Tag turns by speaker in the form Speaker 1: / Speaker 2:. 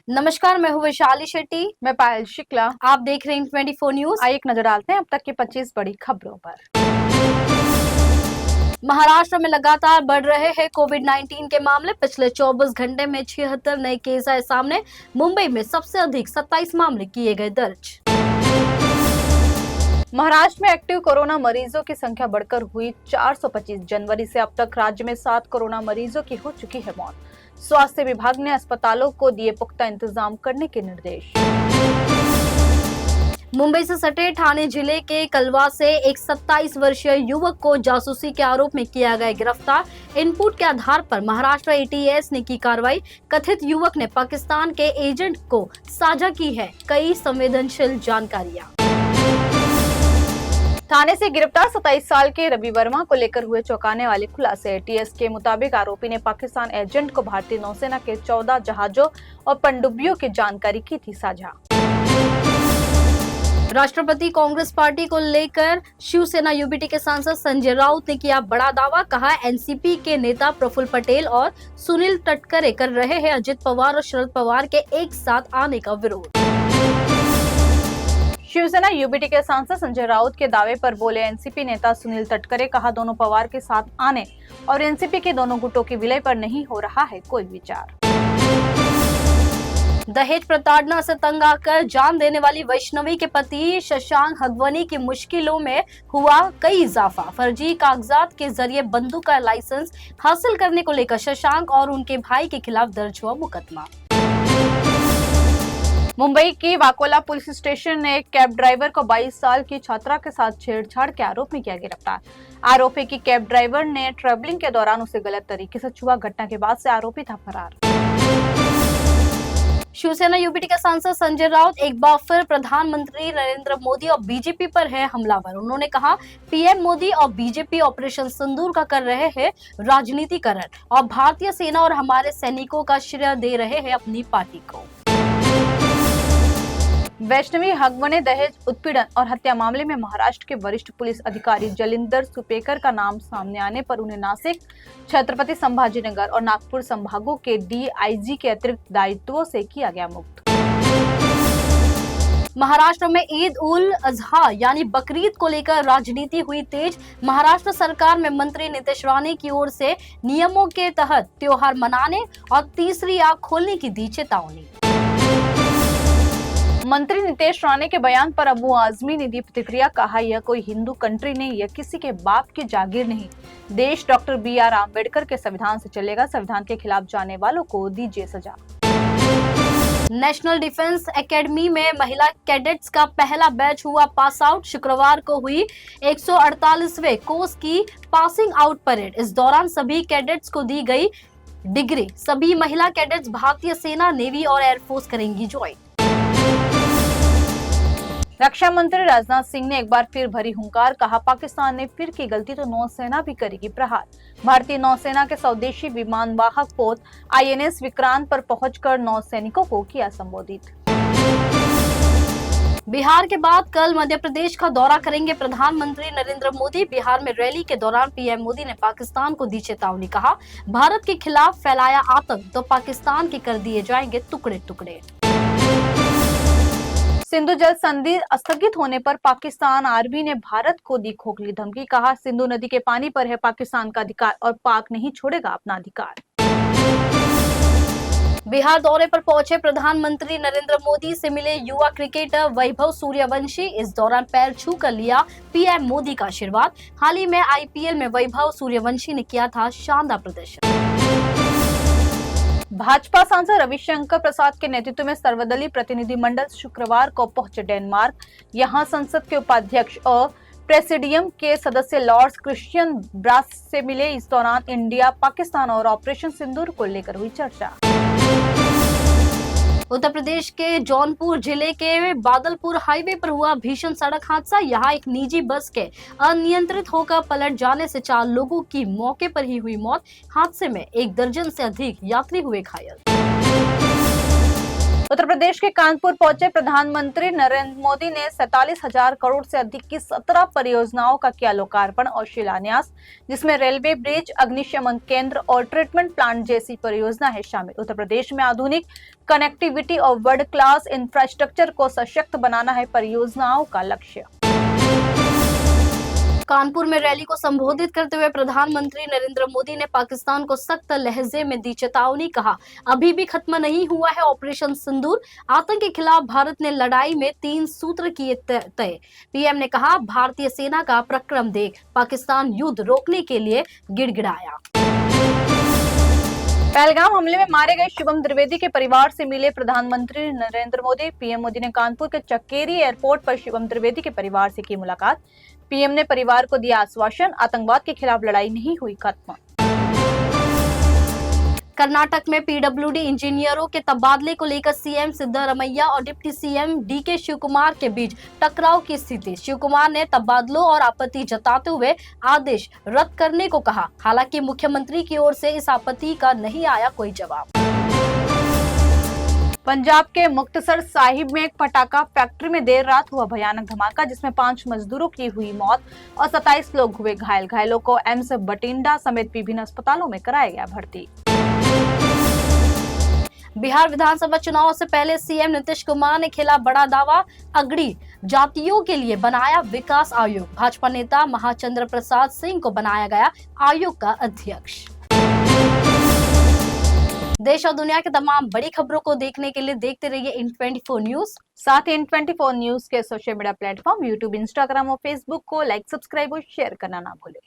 Speaker 1: नमस्कार, मैं हूँ वैशाली शेट्टी।
Speaker 2: मैं पायल शुक्ला।
Speaker 1: आप देख रहे हैं 24 न्यूज।
Speaker 2: आइए एक नजर डालते हैं अब तक की 25 बड़ी खबरों पर।
Speaker 1: महाराष्ट्र में लगातार बढ़ रहे हैं कोविड-19 के मामले। पिछले 24 घंटे में 76 नए केस आए सामने। मुंबई में सबसे अधिक 27 मामले किए गए दर्ज।
Speaker 2: महाराष्ट्र में एक्टिव कोरोना मरीजों की संख्या बढ़कर हुई 425। जनवरी से अब तक राज्य में 7 कोरोना मरीजों की हो चुकी है मौत। स्वास्थ्य विभाग ने अस्पतालों को दिए पुख्ता इंतजाम करने के निर्देश।
Speaker 1: मुंबई से सटे ठाणे जिले के कलवा से एक 27 वर्षीय युवक को जासूसी के आरोप में किया गया गिरफ्तार। इनपुट के आधार पर महाराष्ट्र एटीएस ने की कार्रवाई। कथित युवक ने पाकिस्तान के एजेंट को साझा की है कई संवेदनशील जानकारियां।
Speaker 2: थाने से गिरफ्तार 27 साल के रवि वर्मा को लेकर हुए चौंकाने वाले खुलासे। एटीएस के मुताबिक आरोपी ने पाकिस्तान एजेंट को भारतीय नौसेना के 14 जहाजों और पनडुब्बियों की जानकारी की थी साझा।
Speaker 1: राष्ट्रपति कांग्रेस पार्टी को लेकर शिवसेना यूबीटी के सांसद संजय राउत ने किया बड़ा दावा। कहा, एनसीपी के नेता प्रफुल्ल पटेल और सुनील तटकरे कर रहे हैं अजित पवार और शरद पवार के एक साथ आने का विरोध।
Speaker 2: शिवसेना यूबीटी के सांसद संजय राउत के दावे पर बोले एनसीपी नेता सुनील तटकरे। कहा, दोनों पवार के साथ आने और एनसीपी के दोनों गुटों की विलय पर नहीं हो रहा है कोई विचार।
Speaker 1: दहेज प्रताड़ना से तंग आकर जान देने वाली वैष्णवी के पति शशांक हगवनी की मुश्किलों में हुआ कई इजाफा। फर्जी कागजात के जरिए बंदूक का लाइसेंस हासिल करने को लेकर शशांक और उनके भाई के खिलाफ दर्ज हुआ मुकदमा।
Speaker 2: मुंबई की वाकोला पुलिस स्टेशन ने एक कैब ड्राइवर को 22 साल की छात्रा के साथ छेड़छाड़ के आरोप में किया गिरफ्तार। आरोपी की कैब ड्राइवर ने ट्रैवलिंग के दौरान उसे गलत तरीके से छुआ। घटना के बाद से आरोपी था फरार।
Speaker 1: शिवसेना यूबीटी के सांसद संजय राउत एक बार फिर प्रधानमंत्री नरेंद्र मोदी और बीजेपी पर है हमलावर। उन्होंने कहा, पीएम मोदी और बीजेपी ऑपरेशन सिंदूर का कर रहे हैं राजनीतिकरण और भारतीय सेना और हमारे सैनिकों का श्रेय दे रहे हैं अपनी पार्टी को।
Speaker 2: वैष्णवी हगवने दहेज उत्पीड़न और हत्या मामले में महाराष्ट्र के वरिष्ठ पुलिस अधिकारी जलिंदर सुपेकर का नाम सामने आने पर उन्हें नासिक, छत्रपति संभाजीनगर और नागपुर संभागों के डीआईजी के अतिरिक्त दायित्वों से किया गया मुक्त।
Speaker 1: महाराष्ट्र में ईद उल अजहा यानी बकरीद को लेकर राजनीति हुई तेज। महाराष्ट्र सरकार में मंत्री नीतीश राणे की ओर से नियमों के तहत त्योहार मनाने और तीसरी आंख खोलने की दी चेतावनी।
Speaker 2: मंत्री नीतीश राणे के बयान पर अबू आजमी ने दी प्रतिक्रिया। कहा, यह कोई हिंदू कंट्री नहीं, यह किसी के बाप की जागीर नहीं। देश डॉक्टर BR आम्बेडकर के संविधान से चलेगा। संविधान के खिलाफ जाने वालों को दीजिए सजा।
Speaker 1: नेशनल डिफेंस एकेडमी में महिला कैडेट्स का पहला बैच हुआ पास आउट। शुक्रवार को हुई 148वें कोर्स की पासिंग आउट परेड। इस दौरान सभी कैडेट्स को दी गई डिग्री। सभी महिला कैडेट्स भारतीय सेना, नेवी और एयरफोर्स करेंगी ज्वाइन।
Speaker 2: रक्षा मंत्री राजनाथ सिंह ने एक बार फिर भरी हुंकार। कहा, पाकिस्तान ने फिर की गलती तो नौसेना भी करेगी प्रहार। भारतीय नौसेना के स्वदेशी विमानवाहक पोत INS विक्रांत पर पहुंचकर नौसैनिकों को किया संबोधित।
Speaker 1: बिहार के बाद कल मध्य प्रदेश का दौरा करेंगे प्रधानमंत्री नरेंद्र मोदी। बिहार में रैली के दौरान पीएम मोदी ने पाकिस्तान को दी चेतावनी। कहा, भारत के खिलाफ फैलाया आतंक तो पाकिस्तान के कर दिए जाएंगे टुकड़े टुकड़े।
Speaker 2: सिंधु जल संधि स्थगित होने पर पाकिस्तान आर्मी ने भारत को दी खोखली धमकी। कहा, सिंधु नदी के पानी पर है पाकिस्तान का अधिकार और पाक नहीं छोड़ेगा अपना अधिकार।
Speaker 1: बिहार दौरे पर पहुंचे प्रधानमंत्री नरेंद्र मोदी से मिले युवा क्रिकेटर वैभव सूर्यवंशी। इस दौरान पैर छू कर लिया पीएम मोदी का आशीर्वाद। हाल ही में IPL में वैभव सूर्यवंशी ने किया था शानदार प्रदर्शन।
Speaker 2: भाजपा सांसद रविशंकर प्रसाद के नेतृत्व में सर्वदलीय प्रतिनिधिमंडल शुक्रवार को पहुंचे डेनमार्क। यहां संसद के उपाध्यक्ष और प्रेसिडियम के सदस्य लॉर्ड क्रिश्चियन ब्रास से मिले। इस दौरान इंडिया, पाकिस्तान और ऑपरेशन सिंदूर को लेकर हुई चर्चा।
Speaker 1: उत्तर प्रदेश के जौनपुर जिले के बादलपुर हाईवे पर हुआ भीषण सड़क हादसा। यहां एक निजी बस के अनियंत्रित होकर पलट जाने से 4 लोगों की मौके पर ही हुई मौत। हादसे में 1 दर्जन से अधिक यात्री हुए घायल।
Speaker 2: उत्तर प्रदेश के कानपुर पहुंचे प्रधानमंत्री नरेंद्र मोदी ने 47,000 करोड़ से अधिक की 17 परियोजनाओं का किया लोकार्पण और शिलान्यास, जिसमें रेलवे ब्रिज, अग्निशमन केंद्र और ट्रीटमेंट प्लांट जैसी परियोजना है शामिल। उत्तर प्रदेश में आधुनिक कनेक्टिविटी और वर्ल्ड क्लास इंफ्रास्ट्रक्चर को सशक्त बनाना है परियोजनाओं का लक्ष्य।
Speaker 1: कानपुर में रैली को संबोधित करते हुए प्रधानमंत्री नरेंद्र मोदी ने पाकिस्तान को सख्त लहजे में दी चेतावनी। कहा, अभी भी खत्म नहीं हुआ है ऑपरेशन सिंदूर। आतंक के खिलाफ भारत ने लड़ाई में 3 सूत्र किए तय। पीएम ने कहा, भारतीय सेना का पराक्रम देख पाकिस्तान युद्ध रोकने के लिए गिड़गिड़ाया।
Speaker 2: पहलगाम हमले में मारे गए शुभम द्विवेदी के परिवार से मिले प्रधानमंत्री नरेंद्र मोदी। पीएम मोदी ने कानपुर के चक्केरी एयरपोर्ट पर शुभम द्विवेदी के परिवार से की मुलाकात। पीएम ने परिवार को दिया आश्वासन, आतंकवाद के खिलाफ लड़ाई नहीं हुई खत्म।
Speaker 1: कर्नाटक में पीडब्ल्यूडी इंजीनियरों के तबादले को लेकर सीएम सिद्धरमैया और डिप्टी सीएम डीके शिवकुमार के बीच टकराव की स्थिति। शिवकुमार ने तबादलों और आपत्ति जताते हुए आदेश रद्द करने को कहा। हालांकि मुख्यमंत्री की ओर से इस आपत्ति का नहीं आया कोई जवाब।
Speaker 2: पंजाब के मुक्तसर साहिब में एक पटाखा फैक्ट्री में देर रात हुआ भयानक धमाका, जिसमें 5 मजदूरों की हुई मौत और 27 लोग हुए घायल। घायलों को एम्स बठिंडा समेत विभिन्न अस्पतालों में कराया गया भर्ती।
Speaker 1: बिहार विधानसभा चुनाव से पहले सीएम नीतीश कुमार ने खेला बड़ा दावा। अगड़ी जातियों के लिए बनाया विकास आयोग। भाजपा नेता महाचंद्र प्रसाद सिंह को बनाया गया आयोग का अध्यक्ष। देश और दुनिया के तमाम बड़ी खबरों को देखने के लिए देखते रहिए N24 न्यूज।
Speaker 2: साथ ही N24 न्यूज के social media platform YouTube, Instagram और फेसबुक को लाइक, सब्सक्राइब और शेयर करना ना भूलें।